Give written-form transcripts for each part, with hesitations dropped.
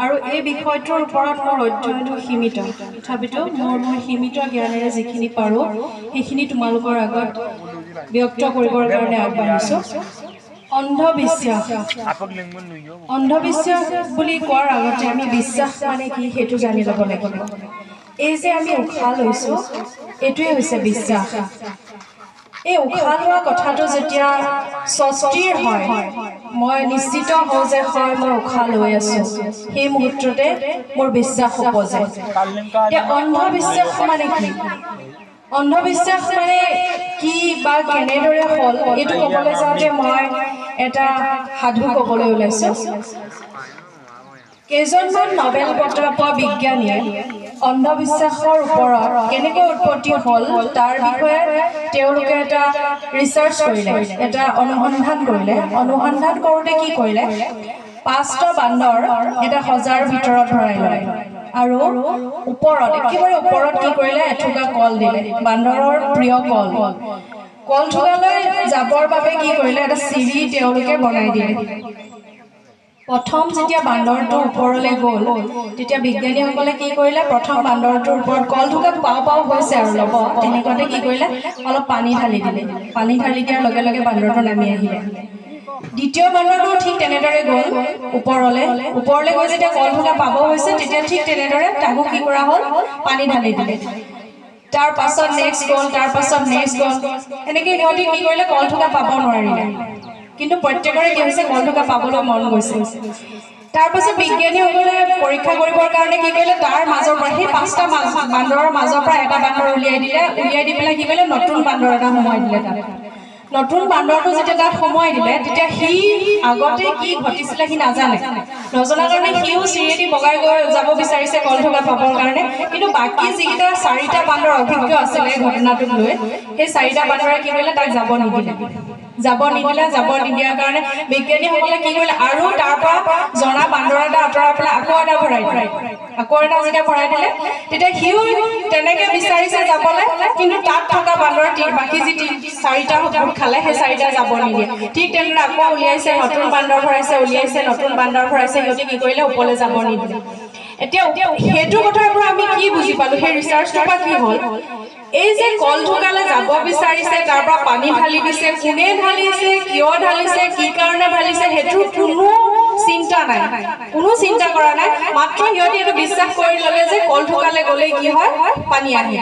আৰু এই বিষয়টোৰ ওপৰত মোৰ অধ্যয়নটো সীমিত তথাপিতো মোৰ সীমিত জ্ঞানেৰে যিখিনি পাৰোঁ সেইখিনি তোমালোকৰ আগত ব্যক্ত কৰিবৰ কাৰণে আগবাঢ়িছোঁ অন্ধবিশ্বাস বুলি কোৱাৰ আগতে আমি বিশ্বাস মানে কি সেইটো জানি ল'ব লাগিব এই যে আমি উশাহ লৈছোঁ এইটোৱে হৈছে বিশ্বাস এই উশাহ লোৱা কথাটো যেতিয়া স্বস্তিৰ হয় মই নিশ্চিত হওঁ যে হয় মই উশাহ লৈ আছোঁ সেই মুহূৰ্ততে মোৰ বিশ্বাস উপজে এতিয়া অন্ধবিশ্বাস মানে কি অন্ধবিশ্বাস মানে কি বা কেনেদৰে হ'ল এইটো ক'বলৈ যাওঁতে মই এটা সাধু ক'বলৈ ওলাইছোঁ কেইজনমান নবেল বঁটা পোৱা বিজ্ঞানীয়ে অন্ধবিশ্বাসৰ ওপৰত কেনেকৈ উৎপত্তি হ'ল তাৰ বিষয়ে তেওঁলোকে এটা ৰিচাৰ্চ কৰিলে এটা অনুসন্ধান কৰোঁতে কি কৰিলে 5টা বান্দৰ এটা সজাৰ ভিতৰত ভৰাই ল'লে আৰু একেবাৰে ওপৰত কি কৰিলে এথোকা কল দিলে বান্দৰৰ প্ৰিয় কল থোকালৈ যাবৰ বাবে কি কৰিলে এটা চিৰি তেওঁলোকে বনাই দিলে প্ৰথম যেতিয়া বান্দৰটো ওপৰলৈ গ'ল তেতিয়া বিজ্ঞানীসকলে কি কৰিলে প্ৰথম বান্দৰটোৰ ওপৰত কল থোকাত পাও হৈছে আৰু ল'ব তেনেকুৱাতে কি কৰিলে অলপ পানী ঢালি দিলে পানী ঢালি দিয়াৰ লগে লগে বান্দৰটো নামি আহিলে দ্বিতীয় বান্দৰটো ঠিক তেনেদৰে গ'ল ওপৰলৈ গৈ যেতিয়া কল থোকা পাব হৈছে তেতিয়া ঠিক তেনেদৰে তাকো কি কৰা হ'ল পানী ঢালি দিলে তাৰ পাছত নেক্সট গ'ল এনেকৈ সিহঁতি কি কৰিলে কল থোকা পাব নোৱাৰিলে কিন্তু প্ৰত্যেকৰে কি হৈছে কল থোকা পাবলৈ মন গৈছে তাৰ পাছত বিজ্ঞানীসকলে পৰীক্ষা কৰিবৰ কাৰণে কি কৰিলে তাৰ মাজৰ পৰা সেই 5টা বান্দৰৰ মাজৰ পৰা এটা বান্দৰ উলিয়াই দি পেলাই কি কৰিলে নতুন বান্দৰ এটা সোমাই দিলে তাত নতুন বান্দৰটো যেতিয়া তাত সোমাই দিলে তেতিয়া সি আগতে কি ঘটিছিলে সি নজনাৰ কাৰণে সিও চিৰিয়েদি বগাই গৈ যাব বিচাৰিছে কল থোকা পাবৰ কাৰণে কিন্তু বাকী যিকেইটা 4টা বান্দৰ অভিজ্ঞ আছিলে ঘটনাটোক লৈ সেই 4টা বান্দৰে কি কৰিলে তাক যাব নিদিয়াৰ কাৰণে বিজ্ঞানীসকলে কি কৰিলে আৰু তাৰ পৰা জনা বান্দৰ এটা আঁতৰাই পেলাই আকৌ এটা যেতিয়া ভৰাই দিলে তেতিয়া সিও তেনেকৈ বিচাৰিছে যাবলৈ কিন্তু তাত থকা বান্দৰ বাকী যি 4টা গোট খালে সেই 4টা যাব নিদিয়ে ঠিক তেনেদৰে আকৌ উলিয়াইছে নতুন বান্দৰ ভৰাইছে সিহঁতি কি কৰিলে ওপৰলৈ যাব নিদিলে এতিয়া সেইটো কথাৰ পৰা আমি কি বুজি পালোঁ সেই ৰিচাৰ্চটোৰ পৰা কি হ'ল এই যে কল থোকালৈ যাব বিচাৰিছে তাৰ পৰা পানী ঢালি দিছে কোনে ঢালিছে কিয় ঢালিছে কি কাৰণে ঢালিছে সেইটোৰ কোনো চিন্তা কৰা নাই মাত্ৰ সিহঁতি এইটো বিশ্বাস কৰি ল'লে যে কল থোকালৈ গ'লে কি হয় পানী আহে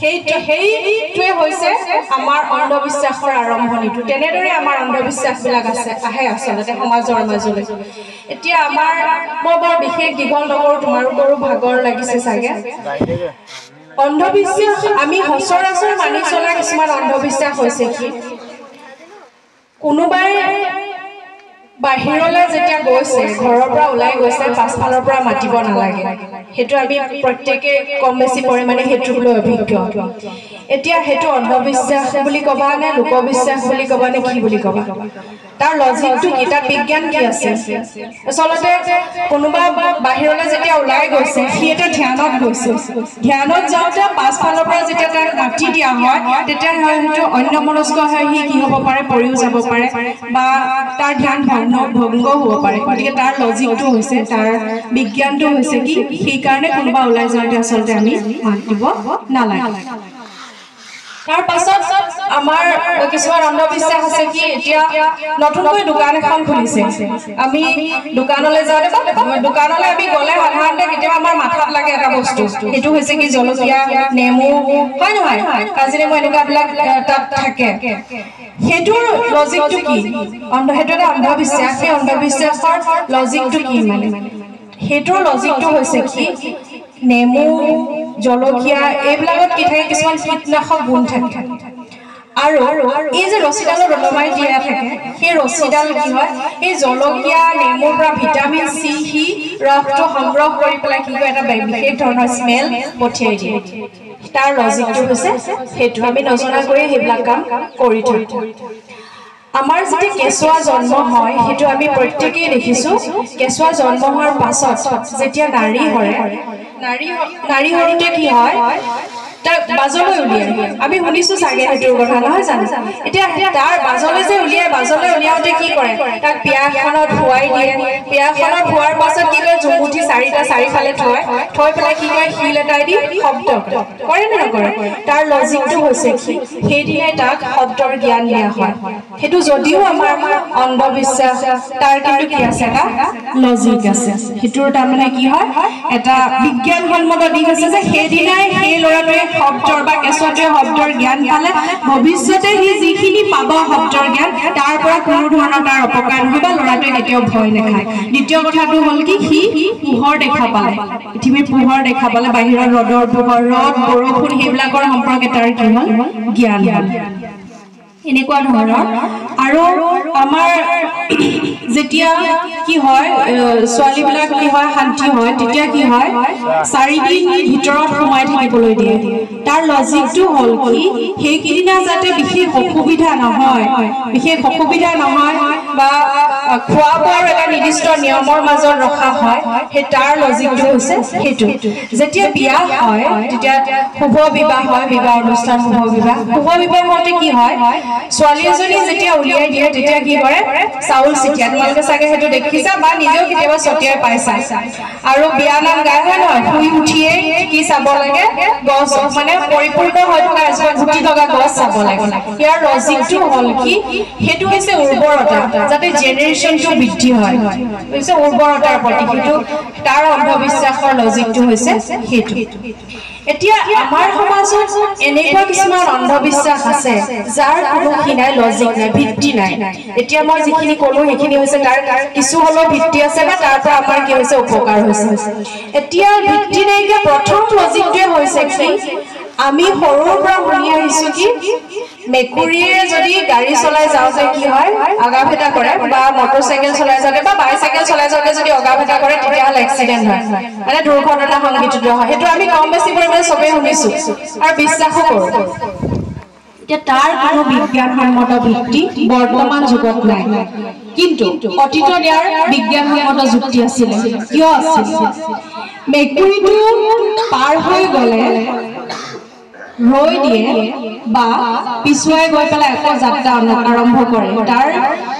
সেইটোৱে হৈছে আমাৰ অন্ধবিশ্বাসৰ আৰম্ভণিটো তেনেদৰে আমাৰ অন্ধবিশ্বাসবিলাক আহে আচলতে সমাজৰ মাজলৈ এতিয়া মই বৰ বিশেষ দীঘল নকৰোঁ তোমালোকৰো ভাগৰ লাগিছে চাগে অন্ধবিশ্বাস আমি সচৰাচৰ মানি চলা কিছুমান অন্ধবিশ্বাস হৈছে কি কোনোবাই বাহিৰলৈ যেতিয়া গৈছে ঘৰৰ পৰা ওলাই গৈছে পাছফালৰ পৰা মাতিব নালাগে সেইটো আমি প্ৰত্যেকে কম বেছি পৰিমাণে সেইটোক লৈ অভিজ্ঞ এতিয়া সেইটো অন্ধবিশ্বাস বুলি ক'বা নে লোকবিশ্বাস বুলি ক'বা নে কি বুলি ক'বা তাৰ লজিকটো কি তাৰ বিজ্ঞান কি আছে আচলতে কোনোবা বাহিৰলৈ যেতিয়া ওলাই গৈছে সি এটা ধ্যানত যাওঁতে পাছফালৰ পৰা যেতিয়া তাক মাতি দিয়া হয় তেতিয়া হয়তো অন্যমনস্ক হৈ সি কি হ'ব পাৰে পৰিও যাব পাৰে বা তাৰ ধ্যান ভংগ হ'ব পাৰে গতিকে তাৰ লজিকটো হৈছে তাৰ বিজ্ঞানটো হৈছে কি সেইকাৰণে কোনোবা ওলাই যাওঁতে আচলতে আমি মাত দিব নালাগে তাৰ পাছত আমাৰ কিছুমান অন্ধবিশ্বাস আছে কি এতিয়া নতুনকৈ দোকান এখন খুলিছে আমি দোকানলৈ যাওঁতে দোকানলৈ আমি গ'লে সাধাৰণতে কেতিয়াবা আমাৰ মাথাত লাগে এটা বস্তু সেইটো হৈছে কি জলকীয়া নেমু হয় নহয় কাজি নেমু এনেকুৱাবিলাক তাত থাকে সেইটোৰ লজিকটো কি সেইটো এটা অন্ধবিশ্বাস সেই অন্ধবিশ্বাসৰ লজিকটো কি মানে সেইটোৰ লজিকটো হৈছে কি নেমু জলকীয়া এইবিলাকত কি থাকে কিছুমান কীটনাশক গুণ থাকে আৰু এই যে ৰছীডালৰ দলমাই দিয়া থাকে সেই ৰছীডাল কি হয় এই জলকীয়া নেমুৰ পৰা ভিটামিন চি সি ৰসটো সংগ্ৰহ কৰি পেলাই কি কয় এটা বিশেষ ধৰণৰ স্মেল পঠিয়াই দিয়ে তাৰ লজিকটো হৈছে সেইটো আমি নজনা কৰি সেইবিলাক কাম কৰি থাকোঁ আমাৰ যেতিয়া কেঁচুৱা জন্ম হয় সেইটো আমি প্ৰত্যেকেই দেখিছোঁ কেঁচুৱা জন্ম হোৱাৰ পাছত যেতিয়া নাৰী হৰে নাৰী হওঁতে কি হয় তাৰ বাজলৈ উলিয়াই আমি শুনিছো চাগে হেতুৰ কথা নহয় জানো এতিয়া তাৰ বাজলৈ যে উলিয়াওতে কি কৰে তাক পিয়াখনত খুৱাই দিয়ে পিয়াখনত খোৱাৰ পাছত কি কৰে জুমুঠি চাৰিটা চাৰিফালে থৈ পেলাই কি কৰে শিল এটাই দি শব্দ কৰে নে নকৰে তাৰ লজিকটো হৈছে কি সেইদিনাই তাক শব্দৰ জ্ঞান দিয়া হয় হেতু যদিও আমাৰ অন্ধবিশ্বাস তাৰ কিন্তু কি আছে এটা লজিক আছে হেতুৰ তাৰ মানে কি হয় এটা বিজ্ঞানসন্মত দিশ আছে যে সেইদিনাই সেই ল'ৰাটোৱে শব্দৰ বা কেঁচুৱাটোৱে শব্দৰ জ্ঞান পালে ভৱিষ্যতে সি যিখিনি পাব শব্দৰ জ্ঞান তাৰ পৰা কোনো ধৰণৰ তাৰ অপকাৰ নহয় বা ল'ৰাটোৱে কেতিয়াও ভয় নাখায় দ্বিতীয় কথাটো হ'ল কি সি পোহৰ দেখা পালে পৃথিৱীৰ পোহৰ দেখা পালে বাহিৰৰ ৰ'দৰ পোহৰ ৰ'দ বৰষুণ সেইবিলাকৰ সম্পৰ্কে তাৰ কি হ'ল জ্ঞান হ'ল এনেকুৱা ধৰণৰ আৰু আমাৰ যেতিয়া কি হয় ছোৱালীবিলাক কি হয় শান্তি হয় তেতিয়া কি হয় 4 দিন ভিতৰত সোমাই থাকিবলৈ দিয়ে তাৰ লজিকটো হ'ল কি সেইকিদিনা যাতে বিশেষ অসুবিধা নহয় বা খোৱা বোৱাৰ এটা নিৰ্দিষ্ট নিয়মৰ মাজত ৰখা হয় সেই তাৰ লজিকটো হৈছে সেইটো যেতিয়া বিয়া হয় তেতিয়া শুভ বিবাহ হয় বিবাহ অনুষ্ঠান শুভ বিবাহ হওঁতে কি হয় ছোৱালী এজনী যেতিয়া উলিয়াই দিয়ে তেতিয়া কি কৰে চাউল চিটিয়া তোমালোকে চাগে সেইটো দেখিছা বা নিজেও কেতিয়াবা ছটিয়াই পাইছা আৰু বিয়া নাম গাই হয় নহয় শুই উঠিয়ে কি চাব লাগে গছ মানে পৰিপূৰ্ণ হৈ থকা এজোপা গুটি থকা গছ চাব লাগে ইয়াৰ লজিকটো হ'ল কি সেইটো হৈছে উৰ্বৰতা যাতে জেনেৰেশ্যনটো বৃদ্ধি হয় হৈছে উৰ্বৰতাৰ প্ৰতি সেইটো তাৰ অন্ধবিশ্বাসৰ লজিকটো হৈছে সেইটো এতিয়া আমাৰ সমাজত এনেকুৱা কিছুমান অন্ধবিশ্বাস আছে যাৰ কোনো কিনাই লজিক নাই ভিত্তি নাই এতিয়া মই যিখিনি ক'লো সেইখিনি হৈছে তাৰ কিছু হ'লেও ভিত্তি আছে বা তাৰ পৰা আমাৰ কি হৈছে উপকাৰ হৈছে এতিয়া ভিত্তি নাইকিয়া প্ৰথম লজিকটোৱে হৈছে কি আমি সৰুৰ পৰা শুনি আহিছো কি মেকুৰীয়ে যদি গাড়ী চলাই যাওঁতে কি হয় আগাভেটা কৰে বা মটৰচাইকেল চলাই যাওঁতে বা বাইচাইকেল চলাই যাওঁতে যদি অগাভেটা কৰে তেতিয়াহ'লে এক্সিডেণ্ট হয় মানে দুৰ্ঘটনা সংঘটিত হয় সেইটো আমি কম বেছি পৰিমাণে চবেই শুনিছো আৰু বিশ্বাসো কৰোঁ এতিয়া তাৰ কোনো বিজ্ঞানসন্মত ভিত্তি বৰ্তমান যুগত নাই কিন্তু অতীতত ইয়াৰ বিজ্ঞানসন্মত যুক্তি আছিলে কিয় আছিল মেকুৰীটো পাৰ হৈ গ'লে ৰৈ দিয়ে বা পিছুৱাই গৈ পেলাই আকৌ যাত্ৰা আৰম্ভ কৰে তাৰ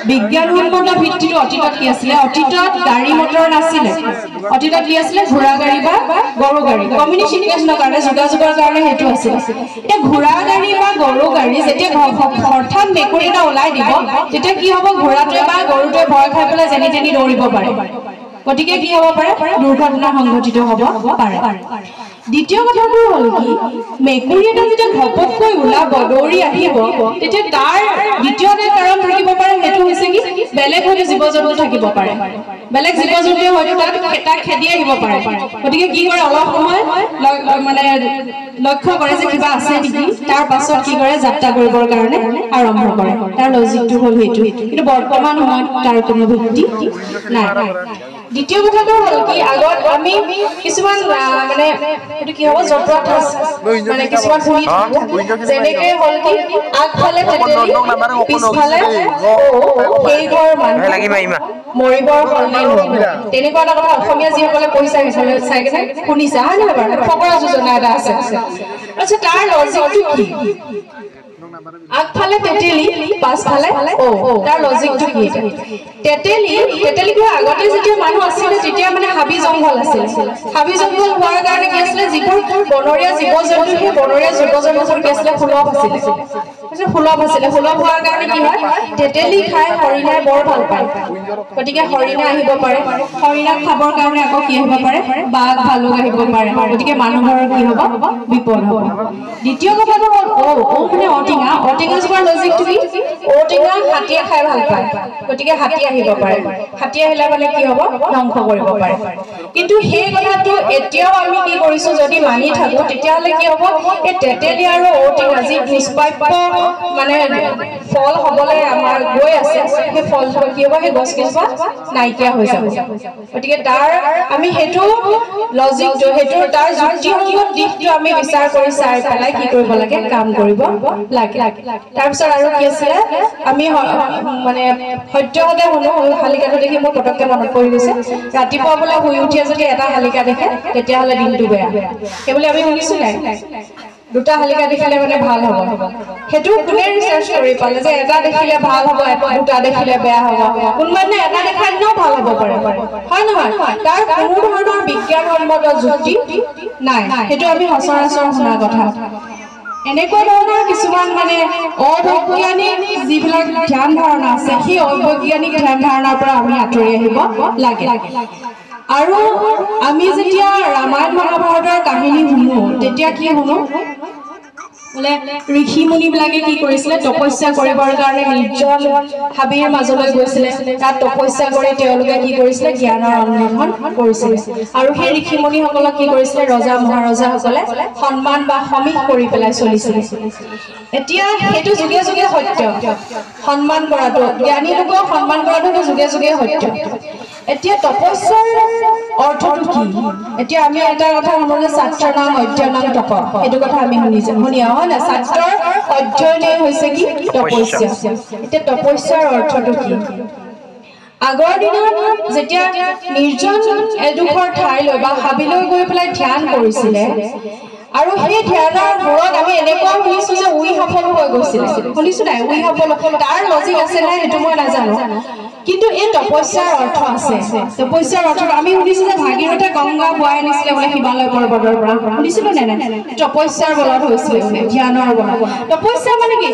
বিজ্ঞানসন্মত ভিত্তিটো অতীতত কি আছিলে অতীতত গাড়ী মটৰ নাছিলে অতীতত কি আছিলে ঘোঁৰা গাড়ী বা গৰু গাড়ী কমিউনিকেশ্যনৰ কাৰণে যোগাযোগৰ কাৰণে সেইটো আছিলে এতিয়া ঘোঁৰা গাড়ী বা গৰু গাড়ী যেতিয়া হঠাৎ মেকুৰী এটা ওলাই দিব তেতিয়া কি হ'ব ঘোঁৰাটোৱে বা গৰুটোৱে ভয় খাই পেলাই যেনি তেনি দৌৰিব পাৰে গতিকে কি হ'ব পাৰে দুৰ্ঘটনা সংঘটিত হ'ব পাৰে দ্বিতীয় কথাটো হ'ল কি মেকুৰী এটা যেতিয়া ঘপককৈ ওলাব দৌৰি আহিব তেতিয়া তাৰ দ্বিতীয় এটা কাৰণ থাকিব পাৰে সেইটো হৈছে কি বেলেগ হয়তো জীৱ জন্তু থাকিব পাৰে বেলেগ জীৱ জন্তুৱে হয়তো তাক খেদি আহিব পাৰে গতিকে কি কৰে অলপ সময় মানে লক্ষ্য কৰে যে কিবা আছে নেকি তাৰ পাছত কি কৰে যাত্ৰা কৰিবৰ কাৰণে আৰম্ভ কৰে তাৰ লজিকটো হ'ল সেইটো কিন্তু বৰ্তমান সময়ত তাৰ কোনো ভিত্তি নাই দ্বিতীয় কথাটো হ'ল কি আগত আমি কিছুমান মানে এটো কি হ'ব জট্ৰত মানে কিছুমান শুনি যেনেকৈ হ'ল কি আগফালে তেতেলি পিছফালে সেই ঘৰ মানুহ মৰিবৰ সলনি নহ'ব তেনেকুৱা এটা কথা অসমীয়া যিসকলে কৈছা সেইফালে চাই কিনে শুনিছা হয় নহয় বাৰু ফকৰা যোজনা এটা আছে আচ্ছা তাৰ লজিকটো কি আগফালে তেতেলি পাছফালে তাৰ লজিকটো কি তেতেলিটো আগতে যেতিয়া মানুহ আছিল তেতিয়া মানে হাবি জংঘল আছিল হাবি জংঘল হোৱাৰ কাৰণে কি আছিলে যিবোৰ বনৰীয়া জীৱ জন্তু সেই বনৰীয়া জীৱ জন্তুবোৰ কি আছিলে সুলভ আছিলে সুলভ হোৱাৰ কাৰণে কি হয় তেতেলি খাই হৰিণাই বৰ ভাল পায় গতিকে হৰিণা আহিব পাৰে হৰিণাক খাবৰ কাৰণে আকৌ কি আহিব পাৰে বাঘ ভালুক আহিব পাৰে গতিকে মানুহৰ কি হ'ব বিপদ হ'ব দ্বিতীয় কথাটো হ'ল মানে ঔটেঙা জোপাৰ লজিকটো কি ঔটেঙা হাতীয়ে খাই ভাল পায় গতিকে হাতী আহিব পাৰে হাতী আহিলে মানে কি হ'ব ধ্বংস কৰিব পাৰে কিন্তু সেই কথাটো এতিয়াও আমি কি কৰিছো যদি মানি থাকো তেতিয়াহ'লে কি হ'ব এই তেতেলি আৰু ঔটেঙা যি দুষ্প্ৰাপ্য মানে ফল হ'বলৈ আমাৰ গৈ আছে সেই ফলটো কি হ'ব সেই গছ কেইজোপা নাইকিয়া হৈ যাব গতিকে তাৰ আমি সেইটো লজিকটো সেইটো তাৰ যুক্তিসংগত দিশটো আমি বিচাৰ কৰি চাই পেলাই কি কৰিব লাগে কাম কৰিব লাগে তাৰপিছত আৰু কি আছিলে আমি মানে সত্যহতে শুনো শালিকাটো দেখি মোৰ পটককে মনত পৰি গৈছে ৰাতিপুৱা বোলে শুই উঠিয়ে যদি এটা শালিকা দেখে তেতিয়াহ'লে দিনটো বেয়া সেইবুলি আমি শুনিছো নাই দুটা শালিকা দেখিলে মানে ভাল হ'ব হেতু কোনে ৰিচাৰ্চ কৰি পালে যে এটা দেখিলে ভাল হ'ব দুটা দেখিলে বেয়া হ'ব কোনবানে এটা দেখালেও ভাল হ'ব পাৰে হয় নহয় তাৰ কোনো ধৰণৰ বিজ্ঞানসন্মত যুক্তি নাই হেতু আমি সচৰাচৰ শুনা কথা এনেকুৱা ধৰণৰ কিছুমান মানে অবৈজ্ঞানিক যিবিলাক ধ্যান ধাৰণা আছে সেই অবৈজ্ঞানিক ধ্যান ধাৰণাৰ পৰা আমি আঁতৰি আহিব লাগে আৰু আমি যেতিয়া ৰামায়ণ মহাভাৰতৰ কাহিনী শুনো তেতিয়া কি শুনো বলে ঋষি মুনিবিলাকে কি কৰিছিলে তপস্যা কৰিবৰ কাৰণে নিৰ্জন হাবিৰ মাজলৈ গৈছিলে তাত তপস্যা কৰি তেওঁলোকে কি কৰিছিলে জ্ঞানৰ অন্বেষণ কৰিছিলে আৰু সেই ঋষি মুনিসকলক কি কৰিছিলে ৰজা মহাৰজাসকলে সন্মান বা সমীহ কৰি পেলাই চলিছিলে এতিয়া হেতু যুগে যুগে সত্য সন্মান কৰাটো জ্ঞানী লোকক সন্মান কৰাটো যুগে যুগে সত্য এতিয়া তপস্যাৰ অৰ্থটো কি এতিয়া আমি এটা কথা শুনো যে ছাত্ৰৰ নাম অধ্যয়নৰ তপ এইটো কথা আমি শুনিয়া হয় না ছাত্ৰৰ অধ্যয়নেই হৈছে কি তপস্যা এতিয়া তপস্যাৰ অৰ্থটো কি আগৰ দিনত যেতিয়া নিৰ্জন এডোখৰ ঠাইলৈ বা হাবিলৈ গৈ পেলাই ধ্যান কৰিছিলে আৰু সেই ধ্যানৰ মূৰত আমি এনেকুৱা শুনিছো যে উই সফল হৈ গৈছিল শুনিছো নাই উই সফল তাৰ লজিক আছে নাই সেইটো মই নাজানো কিন্তু এই তপস্যাৰ অৰ্থ আছে তপস্যাৰ অৰ্থ আমি শুনিছো যে ভাগীৰথে গংগা বয়াই নিছিলে বোলে হিমালয় পৰ্বতৰ পৰা শুনিছিলো নে নাই তপস্যাৰ বলত হৈছিল ধ্যানৰ বলত তপস্যা মানে কি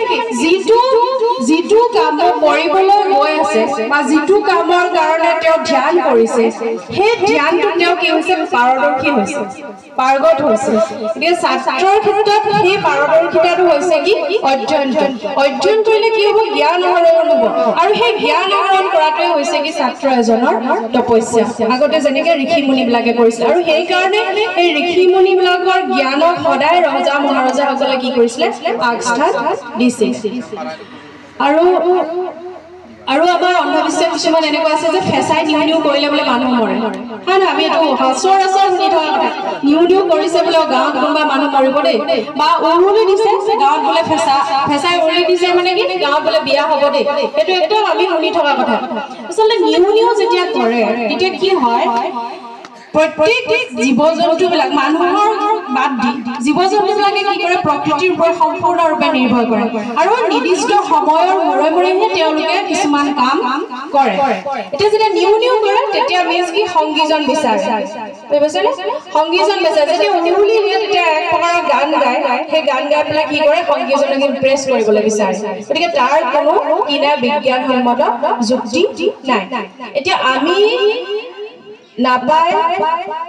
যিটো কাম কৰিবলৈ গৈ আছে বা যিটো কামৰ কাৰণে তেওঁ ধ্যান কৰিছে সেই ধ্যানটো তেওঁ কি হৈছে পাৰদৰ্শী হৈছে পাৰ্গত হৈছে এই ছাত্ৰৰ ক্ষেত্ৰত সেই পাৰদৰ্শিতাটো হৈছে কি অধ্যয়ন কৰিলে কি হ'ব জ্ঞান আহৰণ হ'ব আৰু সেই জ্ঞান আহৰণ কৰাটোৱে হৈছে কি ছাত্ৰ এজনৰ তপস্যা আগতে যেনেকৈ ঋষি মুনিবিলাকে কৰিছিল আৰু সেই কাৰণে এই ঋষি মুনিবিলাকৰ জ্ঞানক সদায় ৰজা মহাৰজাসকলে কি কৰিছিলে আগস্থান দিছিল আৰু আমাৰ অন্ধবিশ্বাস কিছুমান এনেকুৱা আছে যে ফেঁচাই নিউ কৰিলে বোলে মানুহ মৰে হয় না আমি এইটো সচৰাচৰ শুনি থকা কথা নিউ কৰিছে বোলে গাঁৱত কোনোবা মানুহ মৰিব দেই বা উৰুলি দিছে গাঁৱত বোলে ফেঁচাই উৰুলি দিছে মানে কি গাঁৱত বোলে বিয়া হ'ব দেই সেইটো একদম আমি শুনি থকা কথা আচলতে নিউ যেতিয়া কৰে তেতিয়া কি হয় প্ৰত্যেক জীৱ-জন্তুবিলাক মানুহৰ বাদ দি জীৱ-জন্তুবিলাকে কি কৰে প্ৰকৃতিৰ ওপৰত সম্পূৰ্ণৰূপে নিৰ্ভৰ কৰে আৰু নিৰ্দিষ্ট সময়ৰ মূৰে তেওঁলোকে কিছুমান কাম কৰে এতিয়া যেতিয়া নিউ কৰে তেতিয়া মিন্স কি সংগীজন বিচাৰে বুজিছেনে সংগীজন বিচাৰে যেতিয়া উৰুলি দিয়ে তেতিয়া এক প্ৰকাৰৰ গান গায় সেই গান গাই পেলাই কি কৰে সংগীজনক ইমপ্ৰেছ কৰিবলৈ বিচাৰে গতিকে তাৰ কোনো কিনা বিজ্ঞানসন্মত যুক্তি নাই এতিয়া আমি নাপায়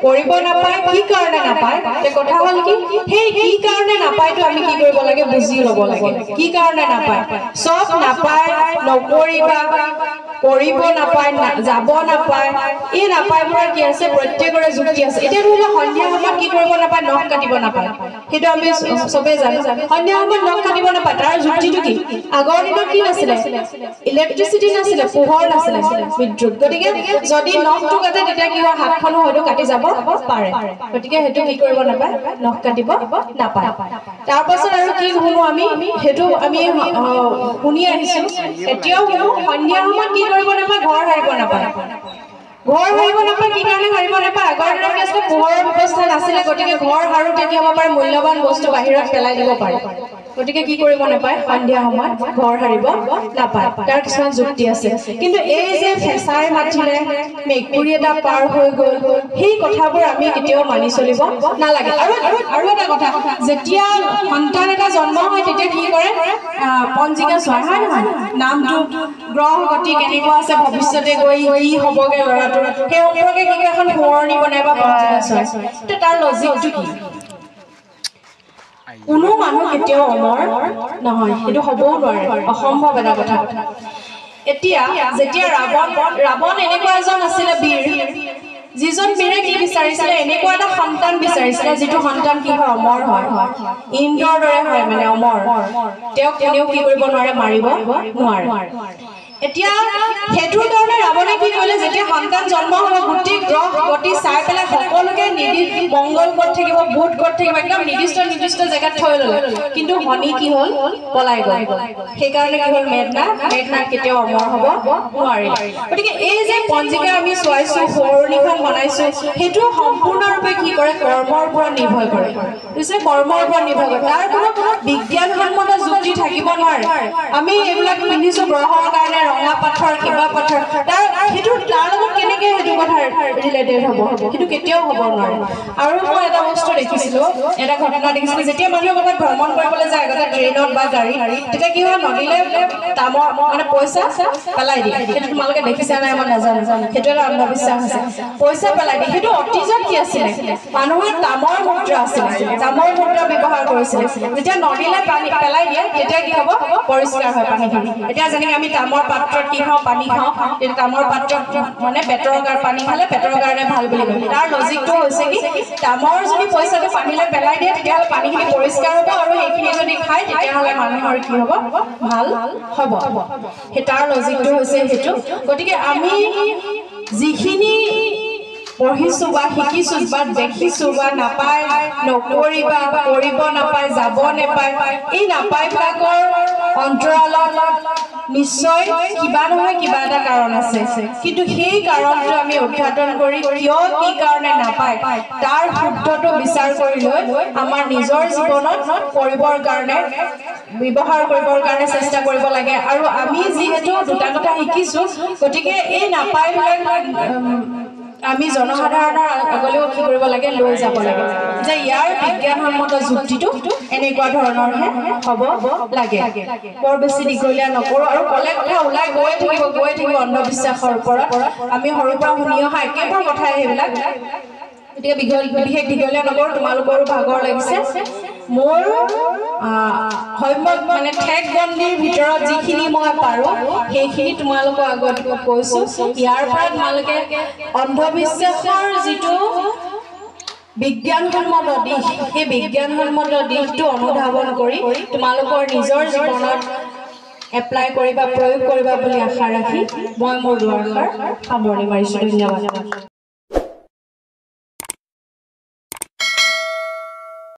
কৰিব নাপায় কি কাৰণে নাপায় এই কথা হ'ল কি সেই কি কাৰণে নাপায়টো আমি কি কৰিব লাগে বুজি ল'ব লাগে কি কাৰণে নাপায় সব নাপায় নকৰিবা কৰিব নাপায় যাব নাপায় এই নাপায়বোৰৰ কি আছে প্ৰত্যেকৰে যুক্তি আছে এতিয়া ধৰি লওক সন্ধিয়া সময়ত কি কৰিব নাপায় নখ কাটিব নাপায় সেইটো আমি সবেই জানো সন্ধিয়া সময়ত নখ কাটিব নাপায় তাৰ যুক্তিটো কি আগৰ দিনত কি নাছিলে ইলেক্ট্ৰিচিটি নাছিলে পোহৰ নাছিলে বিদ্যুৎ গতিকে যদি নখটো কাটে তেতিয়া কি হয় হাতখনো হয়তো কাটি যাব পাৰে গতিকে সেইটো কি কৰিব নাপায় নখ কাটিব নাপায় তাৰ পাছত আৰু কি শুনো আমি সেইটো আমি শুনি আহিছো এতিয়াও শুনো সন্ধিয়া সময়ত কি কৰিব নাপায় ঘৰ হাৰিব নাপায় কি কাৰণে হাৰিব নাপায় আগৰ দিনত কি আছিলে পোহৰৰ ব্যৱস্থা নাছিলে গতিকে ঘৰ হাৰোতে কি হ'ব পাৰে মূল্যৱান বস্তু বাহিৰত পেলাই দিব পাৰে গতিকে কি কৰিব নাপায় সন্ধিয়া সময়ত ঘৰ হাৰিব নাপায় তাৰ কিছুমান যুক্তি আছে কিন্তু এই যে ফেঁচাই মাতিলে মেকুৰী এটা পাৰ হৈ গ'ল সেই কথাবোৰ আমি কেতিয়াও মানি চলিব নালাগে আৰু এটা কথা যেতিয়া সন্তান এটা জন্ম হয় তেতিয়া কি কৰে পঞ্জিকা চোৱা হয় নহয় নামটো গ্ৰহ গতি কেনেকুৱা আছে ভৱিষ্যতে গৈ কি হ'বগে ল'ৰাটোৰ সেই সম্পৰ্কে কি এখন সোঁৱৰণি বনাই বা পঞ্জিকা চোৱা তাৰ লজিকটো কি কোনো মানুহ কেতিয়াও অমৰ নহয় সেইটো হ'বও নোৱাৰে অসম্ভৱ এটা কথা এতিয়া যেতিয়া ৰাৱণ এনেকুৱা এজন আছিলে বীৰ যিজন বীৰে কি বিচাৰিছিলে এনেকুৱা এটা সন্তান বিচাৰিছিলে যিটো সন্তান কি হয় অমৰ হয় ইন্দ্ৰৰ দৰে হয় মানে অমৰ তেওঁক কোনেও কি কৰিব নোৱাৰে মাৰিব নোৱাৰে এতিয়া হেতুৰ কাৰণে ৰাৱণে কি কৰিলে যেতিয়া সন্তান জন্ম হ'ব গোটেই গ্ৰহ গতি চাই পেলাই সকলোকে মংগল ক'ত থাকিব বুধ ক'ত থাকিব একদম নিৰ্দিষ্ট জেগাত থৈ ল'লে কিন্তু শনি কি হ'ল পলাই গ'ল সেইকাৰণে কি হ'ল মেঘনা কেতিয়াও অমৰ হ'ব নোৱাৰিলে গতিকে এই যে পঞ্জিকা আমি চোৱাইছো সৰণীখন বনাইছো সেইটো সম্পূৰ্ণৰূপে কি কৰে কৰ্মৰ ওপৰত নিৰ্ভৰ কৰে বুজিছে কৰ্মৰ ওপৰত নিৰ্ভৰ কৰে তাৰ কোনো বিজ্ঞানসন্মত যুক্তি থাকিব নোৱাৰে আমি এইবিলাক পিন্ধিছো গ্ৰহৰ কাৰণে ৰঙা পাথৰ কিবা পাথৰ তাৰ লগত কেনেকৈ সেইটো কথা ৰিলেটেড হ'ব সেইটো কেতিয়াও হ'ব নোৱাৰে আৰু মই এটা বস্তু দেখিছিলোঁ এটা ঘটনা দেখিছিলোঁ যেতিয়া মানুহে ক'ৰবাত ভ্ৰমণ কৰিবলৈ যায় আগতে ট্ৰেইনত বা গাড়ী তেতিয়া কি হয় নদীলে তামৰ মানে পইচা পেলাই দিয়ে সেইটো তোমালোকে দেখিছা নাই মই নাজানো সেইটো এটা অন্ধবিশ্বাস আছে পইচা পেলাই দিয়ে সেইটো অতীজত কি আছিলে মানুহৰ তামৰ মুদ্ৰা আছিলে তামৰ মুদ্ৰা ব্যৱহাৰ কৰিছিলে যেতিয়া নদীলে পানী পেলাই দিয়ে তেতিয়া কি হ'ব পৰিষ্কাৰ হয় পানীখিনি এতিয়া যেনেকৈ আমি তামৰ পাত্ৰত কি খাওঁ পানী খাওঁ কিন্তু তামৰ পাত্ৰত মানে পেটৰ পানী খালে পেটৰ কাৰণে ভাল বুলি কয় তাৰ লজিকটো হৈছে কি তামৰ যদি পইচাটো পানীলৈ পেলাই দিয়ে তেতিয়াহ'লে পানীখিনি পৰিষ্কাৰ হ'ব আৰু সেইখিনি যদি খায় তেতিয়াহ'লে মানুহৰ কি হ'ব ভাল হ'ব সেই তাৰ লজিকটো হৈছে সেইটো গতিকে আমি যিখিনি পঢ়িছো বা শিকিছো বা দেখিছো বা নাপায় নকৰিবা কৰিব নাপায় যাব নাপায় এই নাপায়বিলাকৰ অন্তৰালত নিশ্চয় কিবা নহয় কিবা এটা কাৰণ আছে কিন্তু সেই কাৰণটো আমি উদ্ঘাটন কৰি কিয় কি কাৰণে নাপায় তাৰ শুদ্ধটো বিচাৰ কৰি লৈ আমাৰ নিজৰ জীৱনত কৰিবৰ কাৰণে ব্যৱহাৰ কৰিবৰ কাৰণে চেষ্টা কৰিব লাগে আৰু আমি যিহেতু দুটা কথা শিকিছো গতিকে এই নাপায়বিলাক আমি জনসাধাৰণৰ আগলৈও কি কৰিব লাগে লৈ যাব লাগে যে ইয়াৰ বিজ্ঞানসন্মত যুক্তিটো এনেকুৱা ধৰণৰহে হ'ব লাগে বৰ বেছি দীঘলীয়া নকৰোঁ আৰু ক'লে কথা ওলাই গৈ থাকিব অন্ধবিশ্বাসৰ ওপৰত আমি সৰুৰ পৰা শুনি অহা একেবোৰ কথাই সেইবিলাক গতিকে বিশেষ দীঘলীয়া নকৰোঁ তোমালোকৰো ভাগৰ লাগিছে মোৰ মানে ঠেক বন্দীৰ ভিতৰত যিখিনি মই পাৰোঁ সেইখিনি তোমালোকৰ আগত কৈছোঁ ইয়াৰ পৰা তোমালোকে অন্ধবিশ্বাসৰ যিটো বিজ্ঞানসন্মত দিশ সেই বিজ্ঞানসন্মত দিশটো অনুধাৱন কৰি তোমালোকৰ নিজৰ জীৱনত এপ্লাই কৰিবা প্ৰয়োগ কৰিবা বুলি আশা ৰাখি মই মোৰ দুআষাৰ সামৰণি মাৰিছোঁ ধন্যবাদ